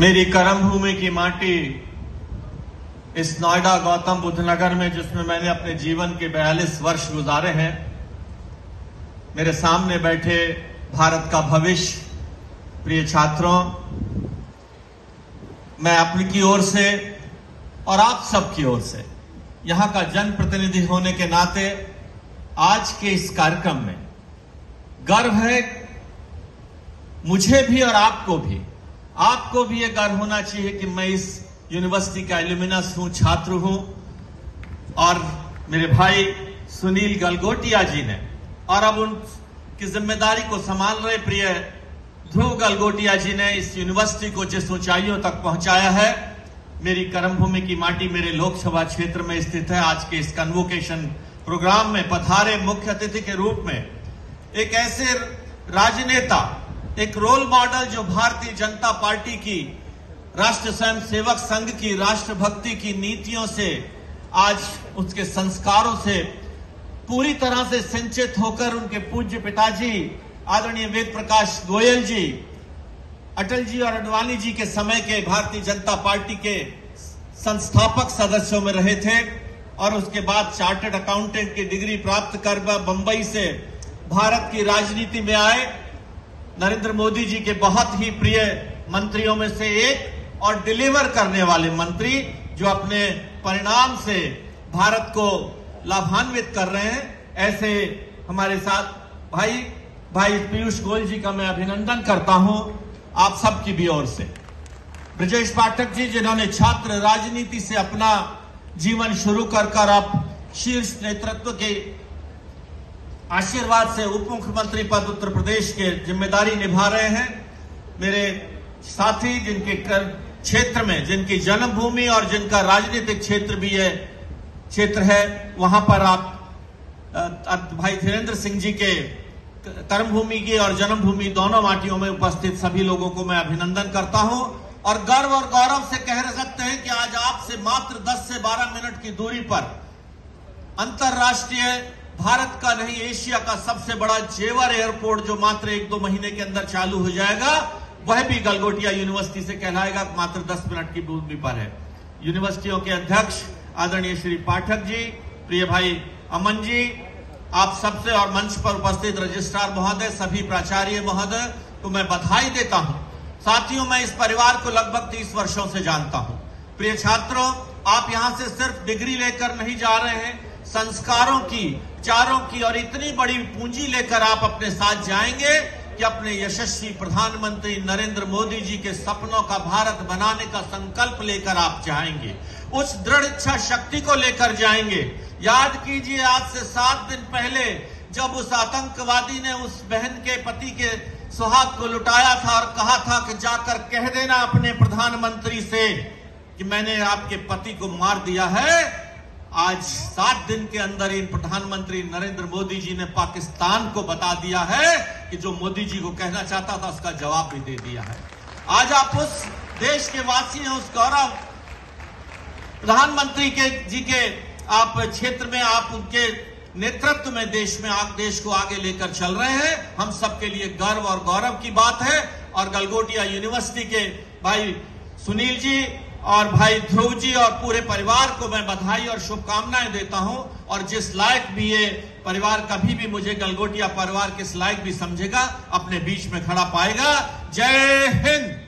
मेरी कर्म भूमि की माटी इस नोएडा गौतम बुद्ध नगर में, जिसमें मैंने अपने जीवन के 42 वर्ष गुजारे हैं, मेरे सामने बैठे भारत का भविष्य, प्रिय छात्रों, मैं अपनी की ओर से और आप सब की ओर से यहां का जनप्रतिनिधि होने के नाते आज के इस कार्यक्रम में गर्व है मुझे भी और आपको भी। आपको भी यह गर्व होना चाहिए कि मैं इस यूनिवर्सिटी का एल्यूमिनस हूं, छात्र हूं, और मेरे भाई सुनील गलगोटिया जी ने और अब उनकी जिम्मेदारी को संभाल रहे प्रिय ध्रुव गलगोटिया जी ने इस यूनिवर्सिटी को जिस ऊंचाइयों तक पहुंचाया है। मेरी कर्मभूमि की माटी मेरे लोकसभा क्षेत्र में स्थित है। आज के इस कन्वोकेशन प्रोग्राम में पधारे मुख्य अतिथि के रूप में एक ऐसे राजनेता, एक रोल मॉडल जो भारतीय जनता पार्टी की, राष्ट्र स्वयं सेवक संघ की राष्ट्रभक्ति की नीतियों से, आज उसके संस्कारों से पूरी तरह से सिंचित होकर उनके पूज्य पिताजी आदरणीय वेद प्रकाश गोयल जी, अटल जी और अडवाणी जी के समय के भारतीय जनता पार्टी के संस्थापक सदस्यों में रहे थे और उसके बाद चार्टर्ड अकाउंटेंट की डिग्री प्राप्त कर बंबई से भारत की राजनीति में आए। नरेंद्र मोदी जी के बहुत ही प्रिय मंत्रियों में से एक और डिलीवर करने वाले मंत्री, जो अपने परिणाम से भारत को लाभान्वित कर रहे हैं। ऐसे हमारे साथ भाई पीयूष गोयल जी का मैं अभिनंदन करता हूं आप सबकी भी ओर से। ब्रजेश पाठक जी, जिन्होंने छात्र राजनीति से अपना जीवन शुरू कर अब शीर्ष नेतृत्व के आशीर्वाद से उप मुख्यमंत्री पद उत्तर प्रदेश के जिम्मेदारी निभा रहे हैं। मेरे साथी, जिनके क्षेत्र में, जिनकी जन्मभूमि और जिनका राजनीतिक क्षेत्र भी है क्षेत्र है, वहां पर आप भाई धीरेन्द्र सिंह जी के कर्मभूमि की और जन्मभूमि दोनों माटियों में उपस्थित सभी लोगों को मैं अभिनंदन करता हूं और गर्व और गौरव से कह सकते हैं कि आज आपसे मात्र 10 से 12 मिनट की दूरी पर अंतरराष्ट्रीय, भारत का नहीं एशिया का सबसे बड़ा जेवर एयरपोर्ट, जो मात्र 1-2 महीने के अंदर चालू हो जाएगा, वह भी गलगोटिया यूनिवर्सिटी से कहलाएगा, मात्र 10 मिनट की दूरी पर है। यूनिवर्सिटियों के अध्यक्ष आदरणीय श्री पाठक जी, प्रिय भाई अमन जी, आप सबसे और मंच पर उपस्थित रजिस्ट्रार महोदय, सभी प्राचार्य महोदय को मैं बधाई देता हूं। साथियों, मैं इस परिवार को लगभग 30 वर्षों से जानता हूं। प्रिय छात्रों, आप यहां से सिर्फ डिग्री लेकर नहीं जा रहे हैं, संस्कारों की, विचारों की और इतनी बड़ी पूंजी लेकर आप अपने साथ जाएंगे कि अपने यशस्वी प्रधानमंत्री नरेंद्र मोदी जी के सपनों का भारत बनाने का संकल्प लेकर आप जाएंगे, उस दृढ़ इच्छा शक्ति को लेकर जाएंगे। याद कीजिए, आज से 7 दिन पहले जब उस आतंकवादी ने उस बहन के पति के सुहाग को लुटाया था और कहा था कि जाकर कह देना अपने प्रधानमंत्री से कि मैंने आपके पति को मार दिया है, आज 7 दिन के अंदर इन प्रधानमंत्री नरेंद्र मोदी जी ने पाकिस्तान को बता दिया है कि जो मोदी जी को कहना चाहता था उसका जवाब भी दे दिया है। आज आप उस देश के वासी हैं, उस गौरव प्रधानमंत्री जी के आप क्षेत्र में, आप उनके नेतृत्व में देश को आगे लेकर चल रहे हैं। हम सबके लिए गर्व और गौरव की बात है और गलगोटिया यूनिवर्सिटी के भाई सुनील जी और भाई ध्रुव जी और पूरे परिवार को मैं बधाई और शुभकामनाएं देता हूं। और जिस लायक भी ये परिवार कभी भी मुझे गलगोटिया परिवार किस लायक भी समझेगा, अपने बीच में खड़ा पाएगा। जय हिंद।